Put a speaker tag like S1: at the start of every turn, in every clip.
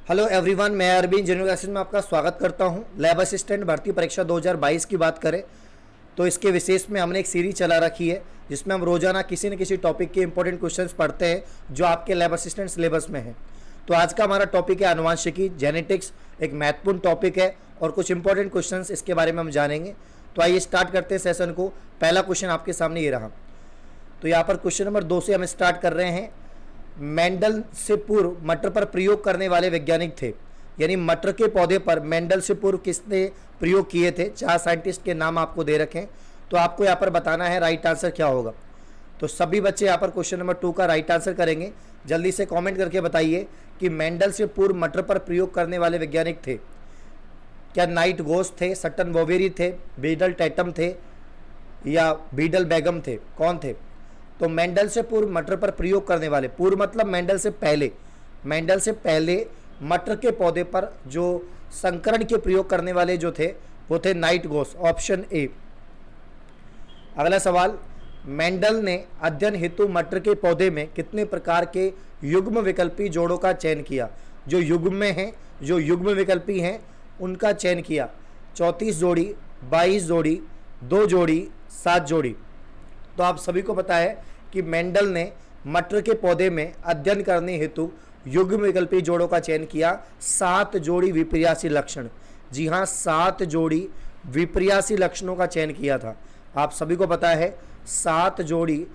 S1: Hello everyone, मैं अरबी engineering classes में आपका स्वागत करता हूं। लैब असिस्टेंट भर्ती परीक्षा 2022 की बात करें तो इसके विशेष में हमने एक सीरीज चला रखी है जिसमें हम रोजाना किसी न किसी टॉपिक के इंपॉर्टेंट क्वेश्चंस पढ़ते हैं जो आपके लैब असिस्टेंट सिलेबस में है। तो आज का हमारा टॉपिक है आनुवंशिकी, जेनेटिक्स। एक महत्वपूर्ण टॉपिक है और कुछ इंपॉर्टेंट क्वेश्चंस इसके बारे में हम जानेंगे। तो आइए स्टार्ट करते हैं सेशन को। पहला क्वेश्चन आपके सामने ये रहा। तो यहाँ पर क्वेश्चन नंबर 2 से हम स्टार्ट कर रहे हैं। मेंडल से पूर्व मटर पर प्रयोग करने वाले वैज्ञानिक थे, यानी मटर के पौधे पर मेंडल से पूर्व किसने प्रयोग किए थे। 4 साइंटिस्ट के नाम आपको दे रखे हैं, तो आपको यहाँ पर बताना है राइट आंसर क्या होगा। तो सभी बच्चे यहाँ पर क्वेश्चन नंबर 2 का राइट आंसर करेंगे। जल्दी से कमेंट करके बताइए कि मेंडल से पूर्व मटर पर प्रयोग करने वाले वैज्ञानिक थे। क्या नाइट गोस थे, सटन बोवेरी थे, बीडल टैटम थे या बीडल बेगम थे, कौन थे? तो मेंडल से पूर्व मटर पर प्रयोग करने वाले, पूर्व मतलब मेंडल से पहले मटर के पौधे पर जो संकरण के प्रयोग करने वाले जो थे वो थे नाइट गोस, ऑप्शन ए। अगला सवाल, मेंडल ने अध्ययन हेतु मटर के पौधे में कितने प्रकार के युग्म विकल्पी जोड़ों का चयन किया? जो युग्म विकल्पी हैं उनका चयन किया। 34 जोड़ी, 22 जोड़ी, 2 जोड़ी, 7 जोड़ी। तो आप सभी को पता है कि मेंडल ने मटर के पौधे में अध्ययन करने हेतु युग्म विकल्पी जोड़ों का चयन किया। 7 जोड़ी विपर्यासी लक्षण, जी हाँ 7 जोड़ी विपर्यासी लक्षणों का चयन किया था। आप सभी को पता है 7 जोड़ी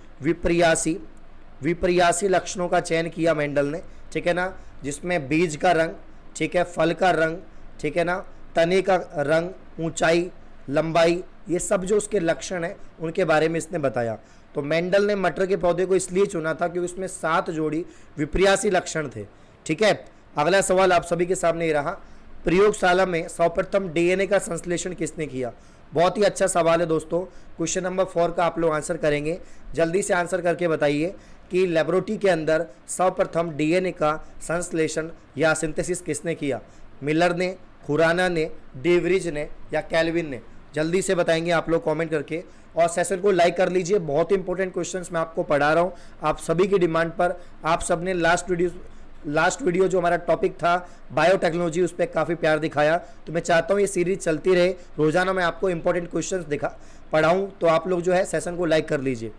S1: विपर्यासी लक्षणों का चयन किया मेंडल ने, ठीक है ना। जिसमें बीज का रंग, ठीक है, फल का रंग, ठीक है ना, तने का रंग, ऊंचाई, लंबाई, ये सब जो उसके लक्षण हैं उनके बारे में इसने बताया। तो मेंडल ने मटर के पौधे को इसलिए चुना था क्योंकि उसमें 7 जोड़ी विपर्यासी लक्षण थे, ठीक है। अगला सवाल आप सभी के सामने ये रहा। प्रयोगशाला में सर्वप्रथम डीएनए का संश्लेषण किसने किया? बहुत ही अच्छा सवाल है दोस्तों। क्वेश्चन नंबर 4 का आप लोग आंसर करेंगे। जल्दी से आंसर करके बताइए कि लेबोरेटरी के अंदर सर्वप्रथम डीएनए का संश्लेषण या सिंथेसिस किसने किया? मिलर ने, खुराना ने, डेवरिज ने या कैल्विन ने? जल्दी से बताएंगे आप लोग कमेंट करके, और सेशन को लाइक कर लीजिए। बहुत इंपॉर्टेंट क्वेश्चंस मैं आपको पढ़ा रहा हूँ आप सभी की डिमांड पर। आप सबने लास्ट वीडियो जो हमारा टॉपिक था बायोटेक्नोलॉजी, उस पर काफ़ी प्यार दिखाया। तो मैं चाहता हूँ ये सीरीज चलती रहे, रोजाना मैं आपको इंपॉर्टेंट क्वेश्चंस पढ़ाऊँ। तो आप लोग जो है सेशन को लाइक कर लीजिए।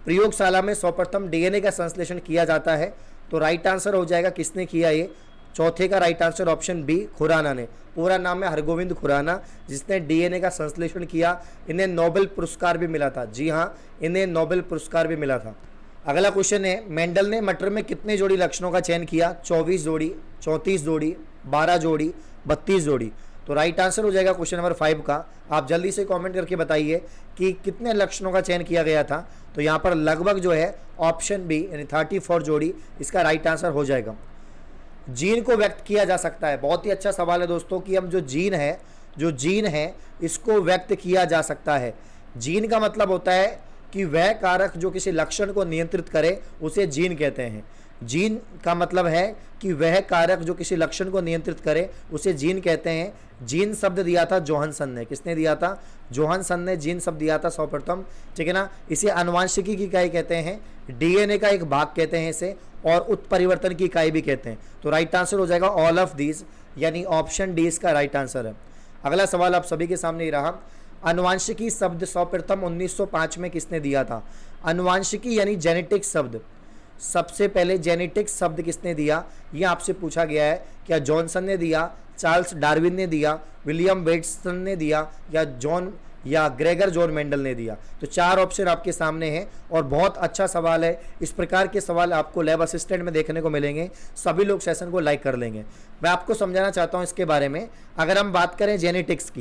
S1: प्रयोगशाला में सर्वप्रथम डीएनए का संश्लेषण किया जाता है, तो राइट आंसर हो जाएगा किसने किया ये? चौथे का right answer option B, Khurana ने। पूरा नाम है हरगोविंद खुराना, जिसने डीएनए का संश्लेषण किया। इन्हें नोबेल पुरस्कार भी मिला था, जी हाँ इन्हें नोबेल पुरस्कार भी मिला था। अगला क्वेश्चन है, मेंडल ने मटर में कितने जोड़ी लक्षणों का चयन किया? 24 जोड़ी, 34 जोड़ी, 12 जोड़ी, 32 जोड़ी। तो राइट आंसर हो जाएगा क्वेश्चन नंबर 5 का। आप जल्दी से कमेंट करके बताइए कि कितने लक्षणों का चयन किया गया था। तो यहाँ पर लगभग जो है ऑप्शन बी यानी 34 जोड़ी इसका राइट आंसर हो जाएगा। जीन को व्यक्त किया जा सकता है, बहुत ही अच्छा सवाल है दोस्तों कि हम जो जीन है इसको व्यक्त किया जा सकता है। जीन का मतलब होता है कि वह कारक जो किसी लक्षण को नियंत्रित करे उसे जीन कहते हैं। जीन का मतलब है कि वह कारक जो किसी लक्षण को नियंत्रित करे उसे जीन कहते हैं। जीन शब्द दिया था जोहानसन ने। किसने दिया था? जोहानसन ने जीन शब्द दिया था सर्वप्रथम, ठीक है ना। इसे आनुवंशिकी की इकाई कहते हैं, डीएनए का एक भाग कहते हैं इसे, और उत्परिवर्तन की इकाई भी कहते हैं। तो राइट आंसर हो जाएगा ऑल ऑफ दीज, यानी ऑप्शन डी इसका राइट आंसर है। अगला सवाल आप सभी के सामने ही रहा। आनुवंशिकी शब्द सर्वप्रथम 1905 में किसने दिया था? आनुवंशिकी यानी जेनेटिक्स शब्द, सबसे पहले जेनेटिक्स शब्द किसने दिया ये आपसे पूछा गया है। क्या जॉनसन ने दिया, चार्ल्स डार्विन ने दिया, विलियम बेट्सन ने दिया या ग्रेगर जॉन मेंडल ने दिया? तो 4 ऑप्शन आपके सामने हैं और बहुत अच्छा सवाल है। इस प्रकार के सवाल आपको लैब असिस्टेंट में देखने को मिलेंगे। सभी लोग सेशन को लाइक कर लेंगे। मैं आपको समझाना चाहता हूं इसके बारे में। अगर हम बात करें जेनेटिक्स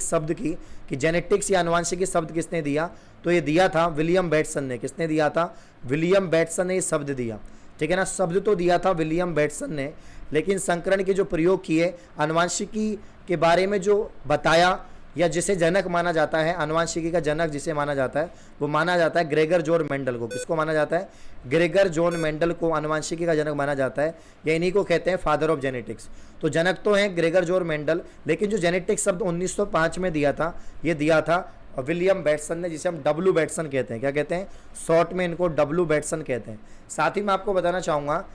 S1: शब्द की, कि जेनेटिक्स या आनुवंशिकी शब्द किसने दिया, तो ये दिया था विलियम बेट्सन ने। किसने दिया था? विलियम बेट्सन ने ये शब्द दिया, ठीक है ना। शब्द तो दिया था विलियम बेट्सन ने, लेकिन संकरण के जो प्रयोग किए, आनुवंशिकी के बारे में जो बताया या जिसे जनक माना जाता है, आनुवंशिकी का जनक जिसे माना जाता है वो माना जाता है ग्रेगर जॉन मेंडल को। किसको माना जाता है? ग्रेगर जॉन मेंडल को आनुवंशिकी का जनक माना जाता है, या इन्हीं को कहते हैं फादर ऑफ जेनेटिक्स। तो जनक तो हैं ग्रेगर जॉन मेंडल, लेकिन जो जेनेटिक्स शब्द 1905 में दिया था ये दिया था विलियम बेट्सन ने, जिसे हम डब्ल्यू बेट्सन कहते हैं। क्या कहते हैं? शॉर्ट में इनको डब्ल्यू बेट्सन कहते हैं। साथ ही मैं आपको बताना चाहूँगा,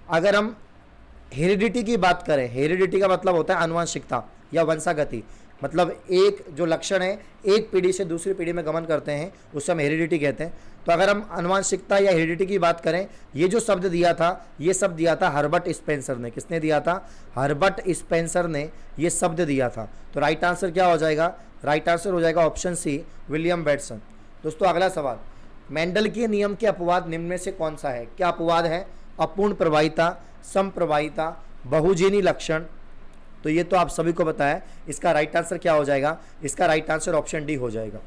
S1: अगर हम हेरिडिटी की बात करें, हेरिडिटी का मतलब होता है आनुवंशिकता या वंशागति, मतलब एक जो लक्षण है एक पीढ़ी से दूसरी पीढ़ी में गमन करते हैं उसे हम हेरिडिटी कहते हैं। तो अगर हम आनुवंशिकता या हेरिडिटी की बात करें, ये जो शब्द दिया था, ये शब्द दिया था हर्बर्ट स्पेंसर ने। किसने दिया था? हर्बर्ट स्पेंसर ने ये शब्द दिया था। तो राइट आंसर क्या हो जाएगा? राइट आंसर हो जाएगा ऑप्शन सी, विलियम बेटसन। दोस्तों अगला सवाल, मेंडल के नियम के अपवाद निम्न में से कौन सा है? क्या अपवाद है? अपूर्ण प्रवाहिता, समप्रवाहिता, बहुजीनी लक्षण। तो ये तो आप सभी को पता है। इसका राइट आंसर क्या हो जाएगा? इसका राइट आंसर ऑप्शन डी हो जाएगा।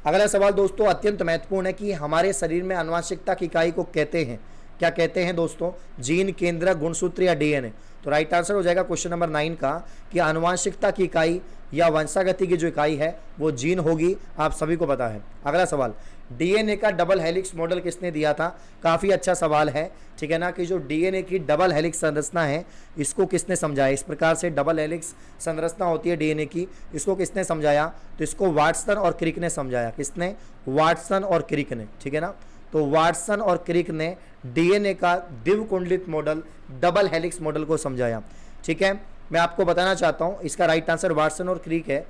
S1: अगला सवाल दोस्तों अत्यंत महत्वपूर्ण है कि हमारे शरीर में आनुवंशिकता की इकाई को कहते हैं, क्या कहते हैं दोस्तों? जीन, केंद्रक, गुणसूत्र या डीएनए। तो राइट आंसर हो जाएगा क्वेश्चन नंबर 9 का कि आनुवंशिकता की इकाई या वंशागति की जो इकाई है वो जीन होगी, आप सभी को पता है। अगला सवाल, डीएनए का डबल हेलिक्स मॉडल किसने दिया था? काफ़ी अच्छा सवाल है, ठीक है ना, कि जो डीएनए की डबल हेलिक्स संरचना है इसको किसने समझाया? इस प्रकार से डबल हेलिक्स संरचना होती है डीएनए की, इसको किसने समझाया? तो इसको वाटसन और क्रिक ने समझाया। किसने? वाटसन और क्रिक ने, ठीक है ना। तो वाटसन और क्रिक ने डीएनए का द्विकुंडलित मॉडल, डबल हेलिक्स मॉडल को समझाया, ठीक है। मैं आपको बताना चाहता हूँ इसका राइट आंसर वाटसन और क्रिक है।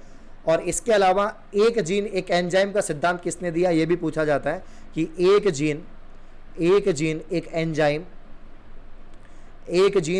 S1: और इसके अलावा एक जीन एक एंजाइम का सिद्धांत किसने दिया? ये भी पूछा जाता है कि एक जीन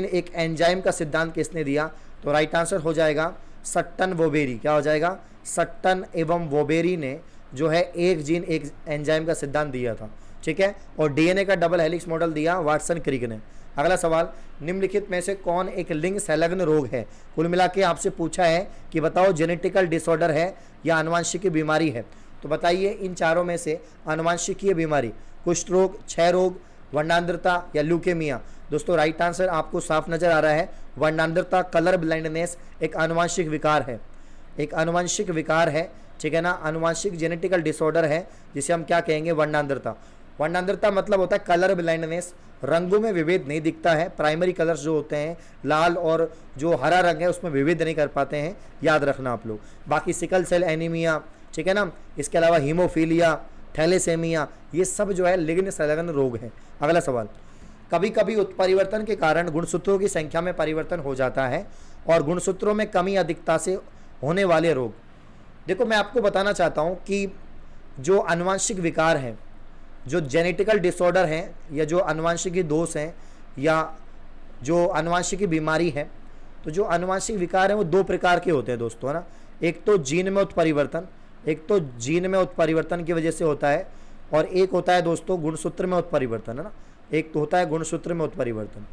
S1: एक एंजाइम का सिद्धांत किसने दिया? तो राइट आंसर हो जाएगा सट्टन वोबेरी। क्या हो जाएगा? सट्टन एवं वोबेरी ने जो है एक जीन एक एंजाइम का सिद्धांत दिया था, ठीक है। और डीएनए का डबल हेलिक्स मॉडल दिया वाटसन क्रिक ने। अगला सवाल, निम्नलिखित में से कौन एक लिंग संलग्न रोग है? कुल मिला के आपसे पूछा है कि बताओ जेनेटिकल डिसऑर्डर है या आनुवंशिक बीमारी है। तो बताइए इन चारों में से आनुवंशिकीय बीमारी, कुष्ठ रोग, क्षय रोग, वर्णांधता या ल्यूकेमिया। दोस्तों राइट आंसर आपको साफ नजर आ रहा है, वर्णांधता, कलर ब्लाइंडनेस एक आनुवंशिक विकार है, एक आनुवंशिक विकार है, ठीक है ना। आनुवंशिक जेनेटिकल डिसऑर्डर है जिसे हम क्या कहेंगे? वर्णांधता। वर्णांधता मतलब होता है कलर ब्लाइंडनेस, रंगों में विभेद नहीं दिखता है, प्राइमरी कलर्स जो होते हैं लाल और जो हरा रंग है उसमें विभेद नहीं कर पाते हैं, याद रखना आप लोग। बाकी सिकल सेल एनीमिया, ठीक है ना। इसके अलावा हीमोफीलिया, थैलेसेमिया, ये सब जो है लिंग संलग्न रोग है। अगला सवाल, कभी कभी उत्परिवर्तन के कारण गुणसूत्रों की संख्या में परिवर्तन हो जाता है और गुणसूत्रों में कमी अधिकता से होने वाले रोग। देखो मैं आपको बताना चाहता हूँ कि जो आनुवंशिक विकार हैं, जो जेनेटिकल डिसऑर्डर हैं या जो आनुवंशिकी दोष हैं या जो आनुवंशिकी बीमारी है, तो जो आनुवंशिक विकार हैं वो दो प्रकार के होते हैं दोस्तों, है ना। एक तो जीन में उत्परिवर्तन, एक तो जीन में उत्परिवर्तन की वजह से होता है, और एक होता है दोस्तों गुणसूत्र में उत्परिवर्तन, है ना। एक तो होता है गुणसूत्र में उत्परिवर्तन।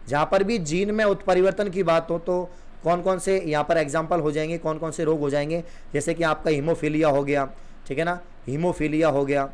S1: जहाँ पर भी जीन में उत्परिवर्तन की बात हो तो कौन कौन से यहाँ पर एग्जाम्पल हो जाएंगे, कौन कौन से रोग हो जाएंगे? जैसे कि आपका हीमोफीलिया हो गया, ठीक है ना, हीमोफीलिया हो गया,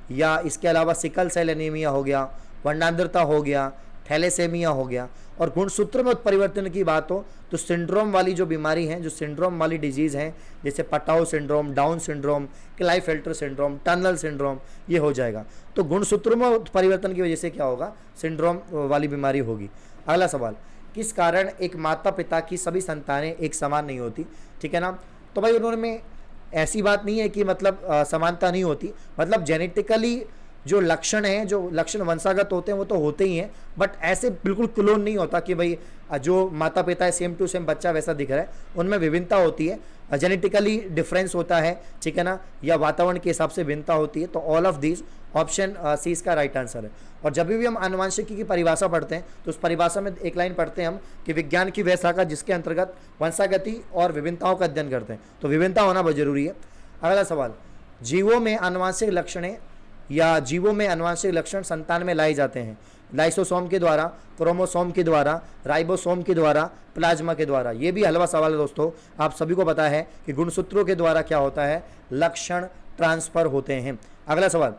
S1: या इसके अलावा सिकल सेल एनीमिया हो गया, वर्णांधता हो गया, थैलेसेमिया हो गया। और गुणसूत्र में उत्परिवर्तन की बात हो तो सिंड्रोम वाली जो बीमारी है, जो सिंड्रोम वाली डिजीज़ हैं, जैसे Patau syndrome, down syndrome, Klinefelter syndrome, Turner syndrome, ये हो जाएगा। तो गुणसूत्र में उत्परिवर्तन की वजह से क्या होगा? सिंड्रोम वाली बीमारी होगी। अगला सवाल, किस कारण एक माता पिता की सभी संतानें एक समान नहीं होती? ठीक है ना। तो भाई उन्होंने में ऐसी बात नहीं है कि मतलब समानता नहीं होती, मतलब जेनेटिकली जो लक्षण हैं, जो लक्षण वंशागत होते हैं वो तो होते ही हैं, बट ऐसे बिल्कुल क्लोन नहीं होता कि भाई जो माता पिता है सेम टू सेम बच्चा वैसा दिख रहा है। उनमें विभिन्नता होती है, जेनेटिकली डिफरेंस होता है, ठीक है ना, या वातावरण के हिसाब से भिन्नता होती है। तो all of this option C इसका राइट आंसर है। और जब भी हम आनुवंशिकी की परिभाषा पढ़ते हैं तो उस परिभाषा में एक लाइन पढ़ते हैं हम कि विज्ञान की वह शाखा जिसके अंतर्गत वंशागति और विभिन्नताओं का अध्ययन करते हैं। तो विभिन्नता होना बहुत जरूरी है। अगला सवाल, जीवों में आनुवंशिक लक्षणें या जीवों में आनुवंशिक लक्षण संतान में लाए जाते हैं लाइसोसोम के द्वारा, क्रोमोसोम के द्वारा, राइबोसोम के द्वारा, प्लाज्मा के द्वारा। ये भी हलवा सवाल है दोस्तों, आप सभी को पता है कि गुणसूत्रों के द्वारा क्या होता है? लक्षण ट्रांसफर होते हैं। अगला सवाल,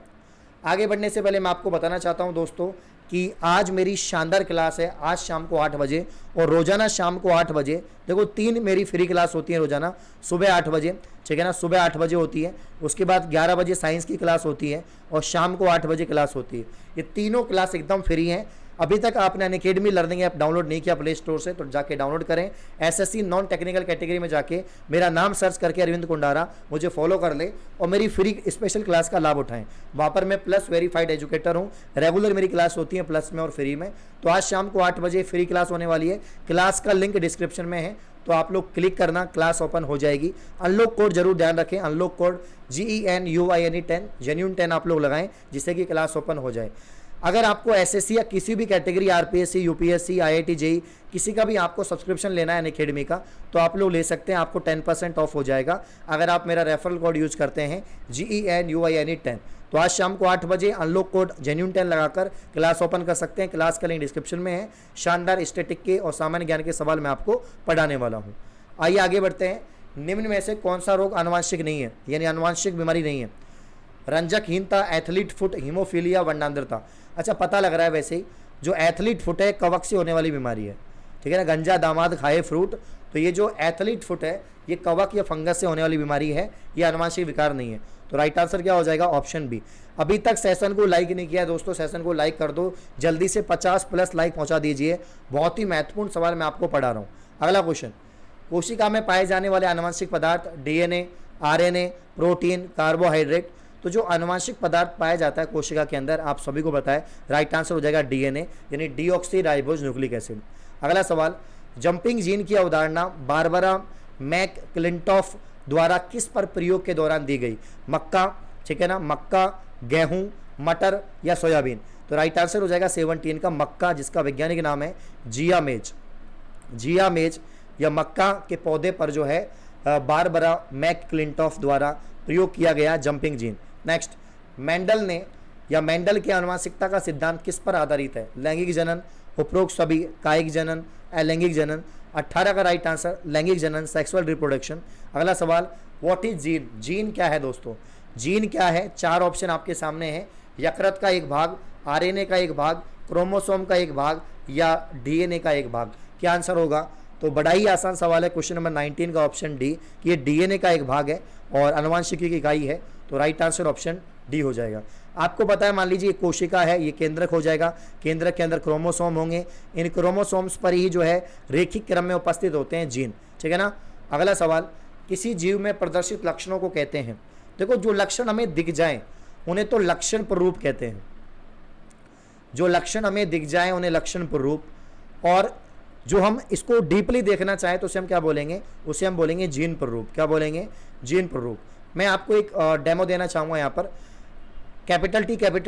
S1: आगे बढ़ने से पहले मैं आपको बताना चाहता हूं दोस्तों कि आज मेरी शानदार क्लास है, आज शाम को 8 बजे और रोजाना शाम को 8 बजे। देखो 3 मेरी फ्री क्लास होती है रोजाना, सुबह 8 बजे, ठीक है ना, सुबह 8 बजे होती है। उसके बाद 11 बजे साइंस की क्लास होती है और शाम को 8 बजे क्लास होती है। ये तीनों क्लास एकदम फ्री हैं। अभी तक आपने अनअकैडमी लर्निंग ऐप डाउनलोड नहीं किया प्ले स्टोर से तो जाके डाउनलोड करें। एसएससी नॉन टेक्निकल कैटेगरी में जाके मेरा नाम सर्च करके अरविंद कुंडारा मुझे फॉलो कर ले और मेरी फ्री स्पेशल क्लास का लाभ उठाएं। वहाँ पर मैं प्लस वेरीफाइड एजुकेटर हूँ, रेगुलर मेरी क्लास होती है प्लस में और फ्री में। तो आज शाम को 8 बजे फ्री क्लास होने वाली है, क्लास का लिंक डिस्क्रिप्शन में है, तो आप लोग क्लिक करना, क्लास ओपन हो जाएगी। अनलॉक कोड जरूर ध्यान रखें, अनलॉक कोड GENUINE 10 जेन्यून 10 आप लोग लगाएं जिससे कि क्लास ओपन हो जाए। अगर आपको एसएससी या किसी भी category RPSC, UPSC, IIT, JE किसी का भी आपको सब्सक्रिप्शन लेना है अनअकैडमी का तो आप लोग ले सकते हैं, आपको 10% ऑफ हो जाएगा अगर आप मेरा रेफरल कोड यूज करते हैं GENUINE 10। तो आज शाम को 8 बजे अनलॉक कोड जेन्यून 10 लगाकर क्लास ओपन कर सकते हैं। क्लास का लिंक डिस्क्रिप्शन में है। शानदार स्टैटिक के और सामान्य ज्ञान के सवाल मैं आपको पढ़ाने वाला हूँ। आइए आगे बढ़ते हैं। निम्न में से कौन सा रोग आनुवांशिक नहीं है, यानी आनुवांशिक बीमारी नहीं है? रंजकहीनता, एथलीट फुट, हीमोफीलिया, वर्णांधता। अच्छा, पता लग रहा है वैसे ही जो एथलीट फुट है कवक से होने वाली बीमारी है, ठीक है ना। गंजा दामाद खाए फ्रूट, तो ये जो एथलीट फुट है ये कवक या फंगस से होने वाली बीमारी है, ये आनुवांशिक विकार नहीं है। तो राइट आंसर क्या हो जाएगा? Option B. अभी तक सेशन को लाइक नहीं किया है दोस्तों, सेशन को लाइक कर दो, जल्दी से 50+ लाइक पहुंचा दीजिए। बहुत ही महत्वपूर्ण सवाल मैं आपको पढ़ा रहा हूँ। अगला क्वेश्चन, कोशिका में पाए जाने वाले आनुवंशिक पदार्थ DNA, RNA, प्रोटीन, कार्बोहाइड्रेट। तो जो आनुवंशिक पदार्थ पाया जाता है कोशिका के अंदर आप सभी को पता है, राइट आंसर हो जाएगा DNA यानी डीऑक्सी राइबोज न्यूक्लिक एसिड। अगला सवाल, जंपिंग जीन की अवधारणा बारबरा मैकक्लिंटॉफ द्वारा किस पर प्रयोग के दौरान दी गई? मक्का, ठीक है ना, मक्का, गेहूं, मटर या सोयाबीन। तो राइट आंसर हो जाएगा 17 का मक्का, जिसका वैज्ञानिक नाम है जियामेज। जियामेज या मक्का के पौधे पर जो है बारबरा मैकक्लिंटॉफ द्वारा प्रयोग किया गया जंपिंग जीन। नेक्स्ट, मेंडल ने या मेंडल के आनुवंशिकता का सिद्धांत किस पर आधारित है? लैंगिक जनन, उपरोक्त सभी, कायिक जनन, अलैंगिक जनन। 18 का राइट आंसर लैंगिक जनन, सेक्सुअल रिप्रोडक्शन। अगला सवाल, व्हाट इज जीन? जीन क्या है दोस्तों? जीन क्या है? 4 ऑप्शन आपके सामने हैं। यकृत का एक भाग, RNA का एक भाग, क्रोमोसोम का एक भाग या DNA का एक भाग। क्या आंसर होगा? तो बड़ा ही आसान सवाल है, क्वेश्चन नंबर 19 का ऑप्शन डी, कि ये DNA का एक भाग है और आनुवंशिकी की इकाई है। तो राइट आंसर ऑप्शन डी हो जाएगा। आपको पता है, मान लीजिए कोशिका है, ये केंद्रक हो जाएगा, केंद्रक के अंदर क्रोमोसोम होंगे, इन क्रोमोसोम्स पर ही जो है रेखिक क्रम में उपस्थित होते हैं जीन, ठीक है ना। अगला सवाल, किसी जीव में प्रदर्शित लक्षणों को कहते हैं? देखो, जो लक्षण हमें दिख जाएं उन्हें तो लक्षण प्ररूप कहते हैं। जो लक्षण हमें दिख जाएं उन्हें लक्षण प्ररूप, और जो हम इसको डीपली देखना चाहें तो उसे हम क्या बोलेंगे? उसे हम बोलेंगे जीन प्ररूप। क्या बोलेंगे? जीन प्ररूप। मैं आपको एक डेमो देना चाहूँगा यहाँ पर। कैपिटल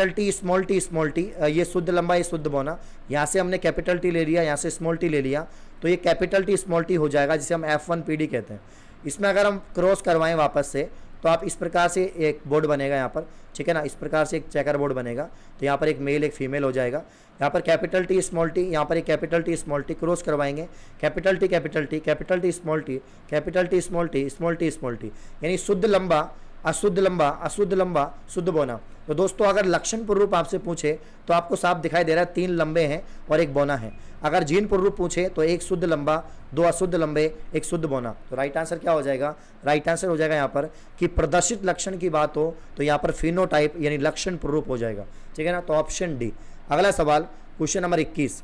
S1: टी, स्मॉल टी, ये शुद्ध लंबा, ये शुद्ध बौना। यहाँ से हमने कैपिटल टी ले लिया, यहाँ से स्मॉल टी ले लिया, तो ये कैपिटल टी स्मॉल टी हो जाएगा, जिसे हम F1PD कहते हैं। इसमें अगर हम क्रॉस करवाएं वापस से तो आप इस प्रकार से एक बोर्ड बनेगा यहाँ पर, ठीक है ना, इस प्रकार से एक चेकर बोर्ड बनेगा। तो यहाँ पर एक मेल एक फीमेल हो जाएगा, यहाँ पर कैपिटल टी स्मॉल टी, यहाँ पर एक capital T small T, cross करवाएंगे capital T capital T, capital T small T, capital T small T, small T small T, यानी शुद्ध लंबा, अशुद्ध लंबा, अशुद्ध लंबा, शुद्ध बौना। तो दोस्तों, अगर लक्षण प्ररूप आपसे पूछे तो आपको साफ दिखाई दे रहा है 3 लंबे हैं और एक बौना है। अगर जीन प्ररूप पूछे तो 1 शुद्ध लंबा, 2 अशुद्ध लंबे, 1 शुद्ध बौना। तो राइट आंसर क्या हो जाएगा? राइट आंसर हो जाएगा यहाँ पर कि प्रदर्शित लक्षण की बात हो तो यहाँ पर फिनोटाइप यानी लक्षण प्ररूप हो जाएगा, ठीक है ना। तो ऑप्शन डी। अगला सवाल, क्वेश्चन नंबर 21,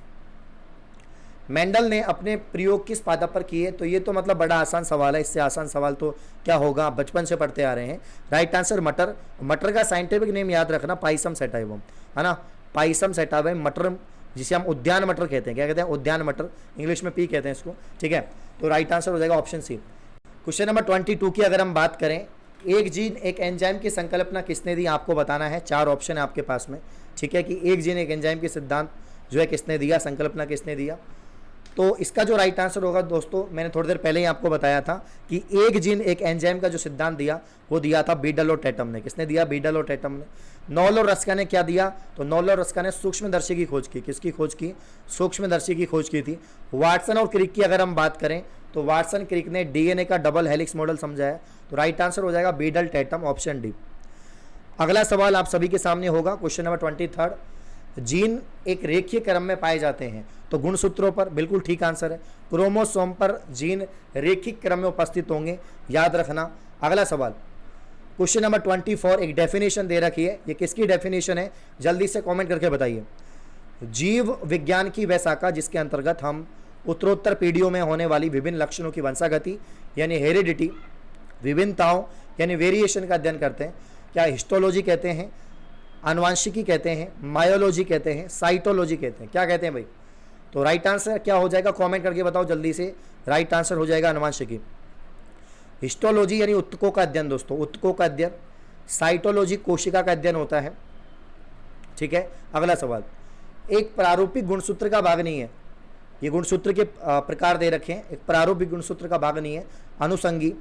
S1: मेंडल ने अपने प्रयोग किस पादप पर किए? तो ये तो मतलब बड़ा आसान सवाल है, इससे आसान सवाल तो क्या होगा, बचपन से पढ़ते आ रहे हैं। राइट आंसर मटर। मटर का साइंटिफिक नेम याद रखना, पाइसम सेटाइवम, है ना, पाइसम सेटाइवम मटर, जिसे हम उद्यान मटर कहते हैं। क्या कहते हैं? उद्यान मटर, इंग्लिश में पी कहते हैं इसको, ठीक है। तो राइट आंसर हो जाएगा ऑप्शन सी। क्वेश्चन नंबर 22 की अगर हम बात करें, एक जीन एक एंजाइम की संकल्पना किसने दी? आपको बताना है। 4 ऑप्शन है आपके पास में, ठीक है, कि एक जीन एक एंजाइम के सिद्धांत जो है किसने दिया, संकल्पना किसने दिया? तो इसका जो राइट आंसर होगा दोस्तों, मैंने थोड़ी देर पहले ही आपको बताया था कि एक जीन एक एंजाइम का जो सिद्धांत दिया वो दिया था बीडल और टेटम ने। किसने दिया? बीडल और टेटम ने। नॉल और रस्का ने क्या दिया? तो नॉल और रस्का ने सूक्ष्मदर्शी की खोज की। किसकी खोज की? सूक्ष्मदर्शी की खोज की थी। वाटसन और क्रिक की अगर हम बात करें तो वाटसन क्रिक ने DNA का डबल हेलिक्स मॉडल समझाया। तो राइट आंसर हो जाएगा बीडल टेटम, ऑप्शन डी। अगला सवाल आप सभी के सामने होगा, क्वेश्चन नंबर 23, जीन एक रेखीय क्रम में पाए जाते हैं तो गुणसूत्रों पर, बिल्कुल ठीक आंसर है। क्रोमोसोम पर जीन रेखिक क्रम में उपस्थित होंगे, याद रखना। अगला सवाल, क्वेश्चन नंबर 24, एक डेफिनेशन दे रखी है, ये किसकी डेफिनेशन है? जल्दी से कमेंट करके बताइए। जीव विज्ञान की वह शाखा जिसके अंतर्गत हम उत्तरोत्तर पीढ़ियों में होने वाली विभिन्न लक्षणों की वंशागति यानी हेरिडिटी, विभिन्नताओं यानी वेरिएशन का अध्ययन करते हैं। क्या हिस्टोलॉजी कहते हैं, आनुवांशिकी कहते हैं, मायोलॉजी कहते हैं, साइटोलॉजी कहते हैं, क्या कहते हैं भाई? तो राइट आंसर क्या हो जाएगा, कमेंट करके बताओ जल्दी से। राइट आंसर हो जाएगा आनुवांशिकी। हिस्टोलॉजी यानी उत्तकों का अध्ययन दोस्तों, उत्तकों का अध्ययन। साइटोलॉजी कोशिका का अध्ययन होता है, ठीक है। अगला सवाल, एक प्रारूपिक गुणसूत्र का भाग नहीं है, ये गुणसूत्र के प्रकार दे रखे हैं, एक प्रारूपिक गुणसूत्र का भाग नहीं है। अनुसंगी,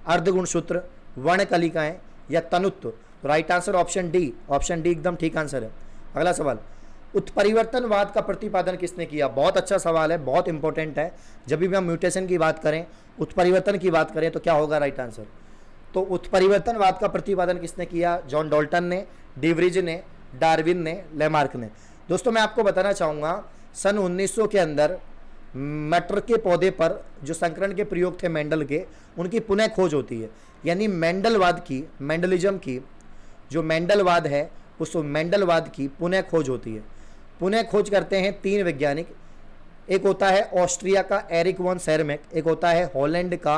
S1: अर्ध गुणसूत्र, वर्णकलिकाएं या तनुत्व। तो right answer option D, option D एकदम ठीक आंसर है। अगला सवाल, उत्परिवर्तनवाद का प्रतिपादन किसने किया? बहुत अच्छा सवाल है, बहुत इंपॉर्टेंट है। जब भी हम म्यूटेशन की बात करें, उत्परिवर्तन की बात करें, तो क्या होगा राइट आंसर? तो उत्परिवर्तनवाद का प्रतिपादन किसने किया? जॉन डाल्टन ने, डिवरीज ने, डार्विन ने, लेमार्क ने। दोस्तों मैं आपको बताना चाहूँगा, सन 1900 के अंदर मटर के पौधे पर जो संकरण के प्रयोग थे मेंडल के, उनकी पुनः खोज होती है। यानी मेंडलवाद की, मेंडलिज्म की जो मेंडलवाद है, उस मेंडलवाद की पुनः खोज होती है। पुनः खोज करते हैं 3 वैज्ञानिक, एक होता है ऑस्ट्रिया का एरिक वॉन सेरमेक, एक होता है हॉलैंड का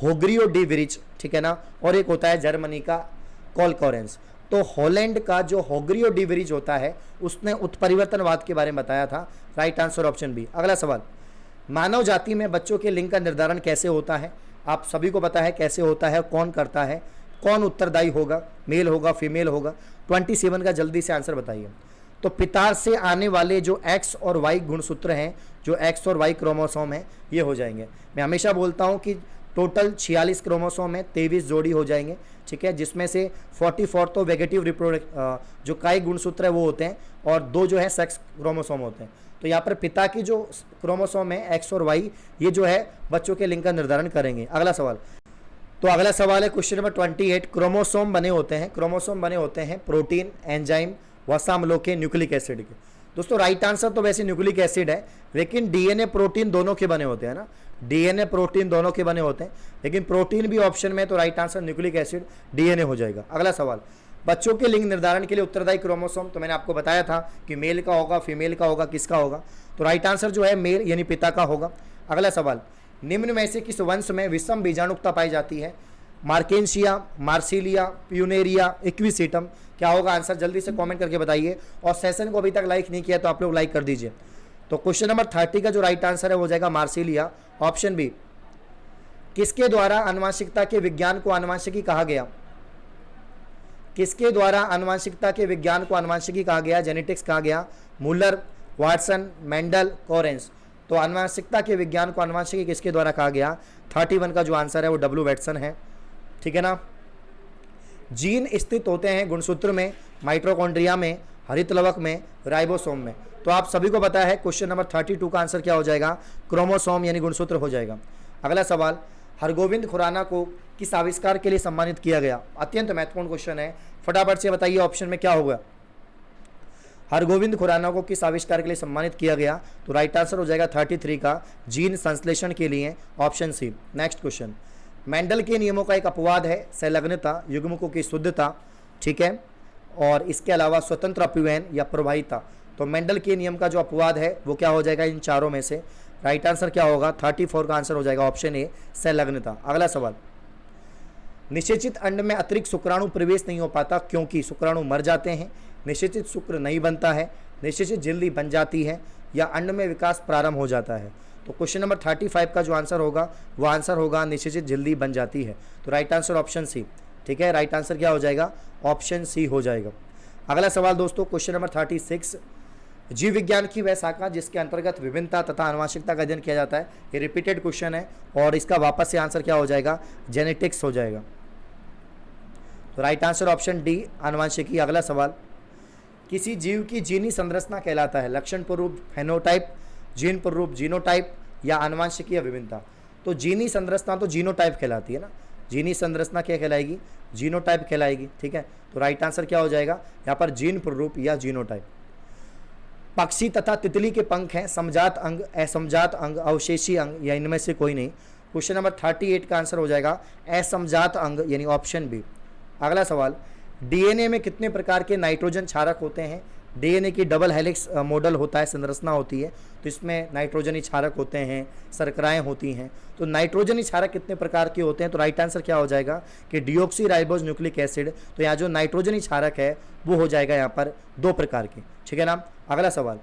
S1: होग्रियो डी विरिच, ठीक है ना, और एक होता है जर्मनी का कॉलकोरेंस। तो हॉलैंड का जो होग्रियो डी विरिच होता है, उसने उत्परिवर्तनवाद के बारे में बताया था। Right answer option B. अगला सवाल, मानव जाति में बच्चों के लिंग का निर्धारण कैसे होता है? आप सभी को पता है कैसे होता है, कौन करता है, कौन उत्तरदायी होगा, मेल होगा, फीमेल होगा? 27 का जल्दी से आंसर बताइए। तो पिता से आने वाले जो एक्स और वाई गुणसूत्र हैं, जो एक्स और वाई क्रोमोसोम हैं, ये हो जाएंगे। मैं हमेशा बोलता हूँ कि टोटल 46 क्रोमोसोम है, 23 जोड़ी हो जाएंगे, ठीक है, जिसमें से 44 तो वेगेटिव रिप्रोडक्ट जो कायिक गुणसूत्र है वो होते हैं, और 2 जो है सेक्स क्रोमोसोम होते हैं। तो यहाँ पर पिता की जो क्रोमोसोम है एक्स और वाई, ये जो है बच्चों के लिंग का निर्धारण करेंगे। अगला सवाल, तो अगला सवाल है क्वेश्चन नंबर 28। क्रोमोसोम बने होते हैं, क्रोमोसोम बने होते हैं प्रोटीन, एंजाइम, वसाअम्लों के, न्यूक्लिक एसिड के। दोस्तों राइट आंसर तो वैसे न्यूक्लिक एसिड है, लेकिन डीएनए प्रोटीन दोनों के बने होते हैं ना, डीएनए प्रोटीन दोनों के बने होते हैं, लेकिन प्रोटीन भी ऑप्शन में, तो right answer nucleic acid, DNA हो जाएगा। अगला सवाल, बच्चों के लिंग निर्धारण के लिए उत्तरदायी क्रोमोसोम, तो मैंने आपको बताया था कि मेल का होगा, फीमेल का होगा, किसका होगा? तो राइट आंसर जो है मेल यानी पिता का होगा। अगला सवाल, निम्न में से किस वंश में विषम बीजाणुकता पाई जाती है? मार्केंशिया, मार्सिलिया, प्यूनेरिया, इक्विसीटम, क्या होगा आंसर? जल्दी से कमेंट करके बताइए, और सेशन को अभी तक लाइक नहीं किया तो आप लोग लाइक कर दीजिए। तो क्वेश्चन नंबर 30 का जो राइट आंसर है वो जाएगा मार्सिलिया, ऑप्शन बी। किसके द्वारा आनुवंशिकता के विज्ञान को आनुवंशिकी कहा गया? किसके द्वारा आनुवंशिकता के विज्ञान को आनुवंशिकी कहा गया, जेनेटिक्स कहा गया? मुलर, वाटसन, मेंडल, कोरेंस। तो आनुवंशिकता के विज्ञान को आनुवंशिकी किसके द्वारा कहा गया? 31 का जो आंसर है वो डब्ल्यू वैटसन है, ठीक है ना। जीन स्थित होते हैं गुणसूत्र में, माइटोकॉन्ड्रिया में, हरित लवक में, राइबोसोम में। तो आप सभी को पता है क्वेश्चन नंबर 32 का आंसर क्या हो जाएगा? क्रोमोसोम यानी गुणसूत्र हो जाएगा। अगला सवाल, हरगोविंद खुराना को किस आविष्कार के लिए सम्मानित किया गया? अत्यंत महत्वपूर्ण क्वेश्चन है, फटाफट से बताइए ऑप्शन में क्या होगा। हरगोविंद खुराना को किस आविष्कार के लिए सम्मानित किया गया? तो राइट आंसर हो जाएगा 33 का जीन संश्लेषण के लिए, option C. Next question, Mendel के नियमों का एक अपवाद है संलग्नता, युग्मकों की शुद्धता, ठीक है, और इसके अलावा स्वतंत्र अपव्ययन या प्रवाहिता। तो मेंडल के नियम का जो अपवाद है वो क्या हो जाएगा इन चारों में से? राइट आंसर क्या होगा? 34 का आंसर हो जाएगा ऑप्शन ए, संलग्नता। अगला सवाल, निषेचित अंड में अतिरिक्त शुक्राणु प्रवेश नहीं हो पाता क्योंकि शुक्राणु मर जाते हैं, निषेचित शुक्र नहीं बनता है, निषेचित झिल्ली बन जाती है, या अंड में विकास प्रारंभ हो जाता है? तो क्वेश्चन नंबर 35 का जो आंसर होगा वो आंसर होगा निषेचित झिल्ली बन जाती है। तो राइट आंसर ऑप्शन सी, ठीक है, राइट आंसर क्या हो जाएगा? ऑप्शन सी हो जाएगा। अगला सवाल दोस्तों क्वेश्चन नंबर 36, जीव विज्ञान की वह शाखा जिसके अंतर्गत विभिन्नता तथा आनुवंशिकता का अध्ययन किया जाता है। ये रिपीटेड क्वेश्चन है और इसका वापस से आंसर क्या हो जाएगा? जेनेटिक्स हो जाएगा। तो राइट आंसर ऑप्शन डी, आनुवंशिकी। अगला सवाल, किसी जीव की जीनी संरचना कहलाता है लक्षण प्ररूप फेनोटाइप, जीन प्ररूप जीनोटाइप, या आनुवंशिकी या विभिन्नता? तो जीनी संरचना तो जीनोटाइप कहलाती है ना, जीनी संरचना क्या कहलाएगी? जीनोटाइप कहलाएगी, ठीक है। तो राइट आंसर क्या हो जाएगा यहाँ पर? जीन प्ररूप या जीनोटाइप। पक्षी तथा तितली के पंख हैं समजात अंग, असमजात अंग, अवशेषी अंग, या इनमें से कोई नहीं? क्वेश्चन नंबर 38 का आंसर हो जाएगा असमजात अंग यानी ऑप्शन बी। अगला सवाल, डीएनए में कितने प्रकार के नाइट्रोजन क्षारक होते हैं? डीएनए की डबल हेलिक्स मॉडल होता है, संरचना होती है, तो इसमें नाइट्रोजनी क्षारक होते हैं, शर्कराएं होती हैं। तो नाइट्रोजनी क्षारक कितने प्रकार के होते हैं, तो राइट आंसर क्या हो जाएगा कि डीऑक्सी राइबोज न्यूक्लिक एसिड। तो यहाँ जो नाइट्रोजनी क्षारक है वो हो जाएगा यहाँ पर 2 प्रकार के, ठीक है ना। अगला सवाल,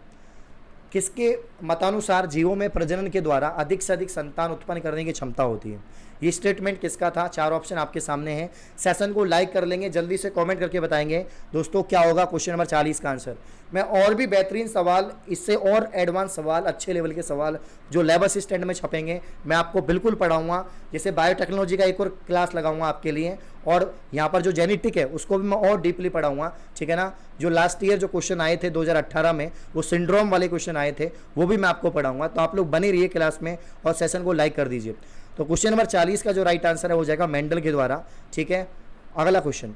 S1: किसके मतानुसार जीवों में प्रजनन के द्वारा अधिक से अधिक संतान उत्पन्न करने की क्षमता होती है? ये स्टेटमेंट किसका था? 4 ऑप्शन आपके सामने हैं। सेशन को लाइक कर लेंगे, जल्दी से कमेंट करके बताएंगे दोस्तों क्या होगा क्वेश्चन नंबर 40 का आंसर। मैं और भी बेहतरीन सवाल, इससे और एडवांस सवाल, अच्छे लेवल के सवाल जो लैब असिस्टेंट में छपेंगे मैं आपको बिल्कुल पढ़ाऊंगा। जैसे बायोटेक्नोलॉजी का एक और क्लास लगाऊंगा आपके लिए, और यहाँ पर जो जेनेटिक है उसको भी मैं और डीपली पढ़ाऊंगा, ठीक है ना। जो लास्ट ईयर जो क्वेश्चन आए थे 2018 में, वो सिंड्रोम वाले क्वेश्चन आए थे, वो भी मैं आपको पढ़ाऊंगा। तो आप लोग बने रहिए क्लास में और सेशन को लाइक कर दीजिए। तो क्वेश्चन नंबर 40 का जो राइट आंसर है हो जाएगा मेंडल के द्वारा, ठीक है। अगला क्वेश्चन,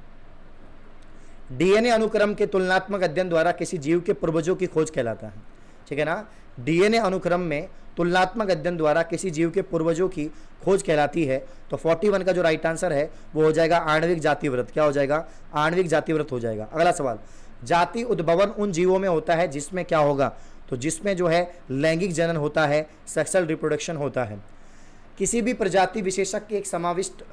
S1: डीएनए अनुक्रम के तुलनात्मक अध्ययन द्वारा किसी जीव के पूर्वजों की खोज कहलाता है, ठीक है ना। डीएनए अनुक्रम में तुलनात्मक अध्ययन द्वारा किसी जीव के पूर्वजों की खोज कहलाती है। तो 41 का जो राइट आंसर है वो हो जाएगा आणविक जातिव्रत। क्या हो जाएगा? आणविक जातिव्रत हो जाएगा। अगला सवाल, जाति उद्भवन उन जीवों में होता है जिसमें क्या होगा? तो जिसमें जो है लैंगिक जनन होता है, सेक्सुअल रिप्रोडक्शन होता है। किसी भी प्रजाति विशेषक के एक समाविष्ट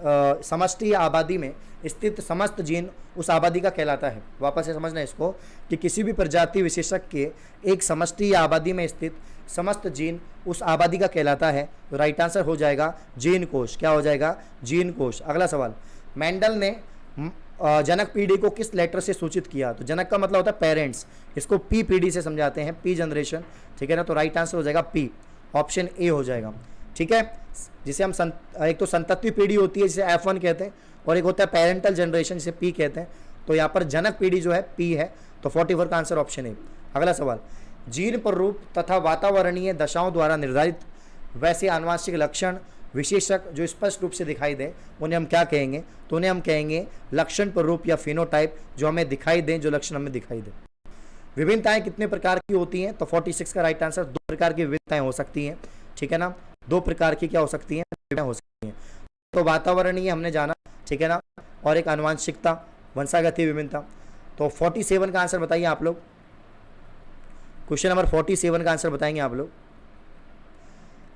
S1: समष्टि या आबादी में स्थित समस्त जीन उस आबादी का कहलाता है। वापस से समझना इसको कि किसी भी प्रजाति विशेषक के एक समष्टि या आबादी में स्थित समस्त जीन उस आबादी का कहलाता है। तो राइट आंसर हो जाएगा जीन कोश। क्या हो जाएगा? जीन कोश। अगला सवाल, मेंडल ने जनक पीढ़ी को किस लेटर से सूचित किया? तो जनक का मतलब होता है पेरेंट्स, इसको पी पीढ़ी से समझाते हैं, पी जनरेशन, ठीक है ना। तो राइट आंसर हो जाएगा पी, ऑप्शन ए हो जाएगा, ठीक है। जिसे हम एक तो संतति पीढ़ी होती है जिसे F1 कहते हैं, और एक होता है पेरेंटल जनरेशन जिसे P कहते हैं। तो यहाँ पर जनक पीढ़ी जो है P है। तो 44 का आंसर ऑप्शन ए। अगला सवाल, जीन प्ररूप तथा वातावरणीय दशाओं द्वारा निर्धारित वैसे आनुवंशिक लक्षण विशेषक जो स्पष्ट रूप से दिखाई दें उन्हें हम क्या कहेंगे? तो उन्हें हम कहेंगे लक्षण प्ररूप या फिनोटाइप, जो हमें दिखाई दें, जो लक्षण हमें दिखाई दें। विभिन्नताएं कितने प्रकार की होती हैं? तो 46 का राइट आंसर 2 प्रकार की विभिन्नताएं हो सकती हैं, ठीक है ना। 2 प्रकार की क्या हो सकती हैं? हो सकती हैं। तो वातावरणीय हमने जाना, ठीक है ना, और एक आनुवंशिकता, वंशागतीय विभिन्नता। तो 47 का आंसर बताइए आप लोग। क्वेश्चन नंबर 47 का आंसर बताएंगे आप लोग।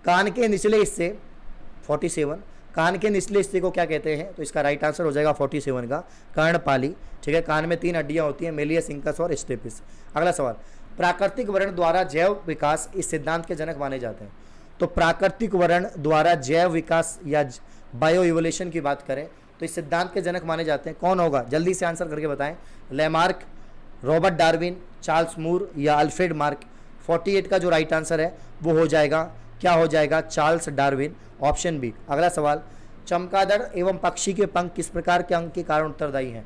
S1: कान के निचले हिस्से 47, कान के निचले हिस्से को क्या कहते हैं? तो इसका राइट आंसर हो जाएगा 47 का कर्णपाली, ठीक है। कान में 3 हड्डियां होती हैं, मेलियस, इंकस और स्टेपिस। अगला सवाल, प्राकृतिक वर्ण द्वारा जैव विकास इस सिद्धांत के जनक माने जाते हैं। तो प्राकृतिक वर्ण द्वारा जैव विकास या बायो इवोल्यूशन की बात करें तो इस सिद्धांत के जनक माने जाते हैं। कौन होगा? जल्दी से आंसर करके बताएं। लेमार्क, रॉबर्ट डार्विन, चार्ल्स मूर या अल्फ्रेड मार्क। 48 का जो राइट आंसर है वो हो जाएगा, क्या हो जाएगा? Charles Darwin, option B. अगला सवाल, चमगादड़ एवं पक्षी के पंख किस प्रकार के अंग के कारण उत्तरदायी हैं?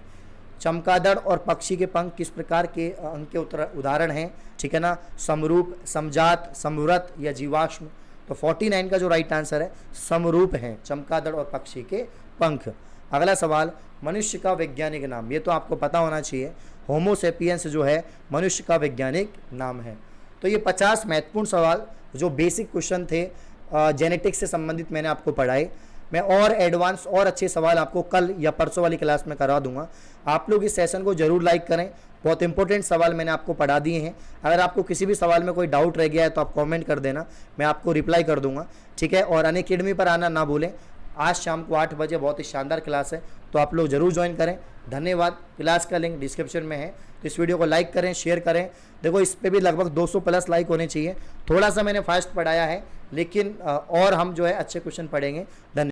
S1: चमगादड़ और पक्षी के पंख किस प्रकार के अंग के उदाहरण हैं, ठीक है ना? समरूप, समजात, समव्रत या जीवाश्म। तो 49 का जो राइट आंसर है समरूप है, चमगादड़ और पक्षी के पंख। अगला सवाल, मनुष्य का वैज्ञानिक नाम। ये तो आपको पता होना चाहिए, होमो सेपियंस जो है मनुष्य का वैज्ञानिक नाम है। तो ये 50 महत्वपूर्ण सवाल जो बेसिक क्वेश्चन थे जेनेटिक्स से संबंधित मैंने आपको पढ़ाए। मैं और एडवांस और अच्छे सवाल आपको कल या परसों वाली क्लास में करा दूंगा। आप लोग इस सेशन को जरूर लाइक करें, बहुत इंपॉर्टेंट सवाल मैंने आपको पढ़ा दिए हैं। अगर आपको किसी भी सवाल में कोई डाउट रह गया है तो आप कमेंट कर देना, मैं आपको रिप्लाई कर दूंगा, ठीक है। और अनअकैडमी पर आना ना भूलें, आज शाम को 8 बजे बहुत ही शानदार क्लास है, तो आप लोग जरूर ज्वाइन करें। धन्यवाद। क्लास का लिंक डिस्क्रिप्शन में है, तो इस वीडियो को लाइक करें, शेयर करें। देखो इस पर भी लगभग 200 प्लस लाइक होने चाहिए। थोड़ा सा मैंने फास्ट पढ़ाया है, लेकिन और हम जो है अच्छे क्वेश्चन पढ़ेंगे। धन्यवाद।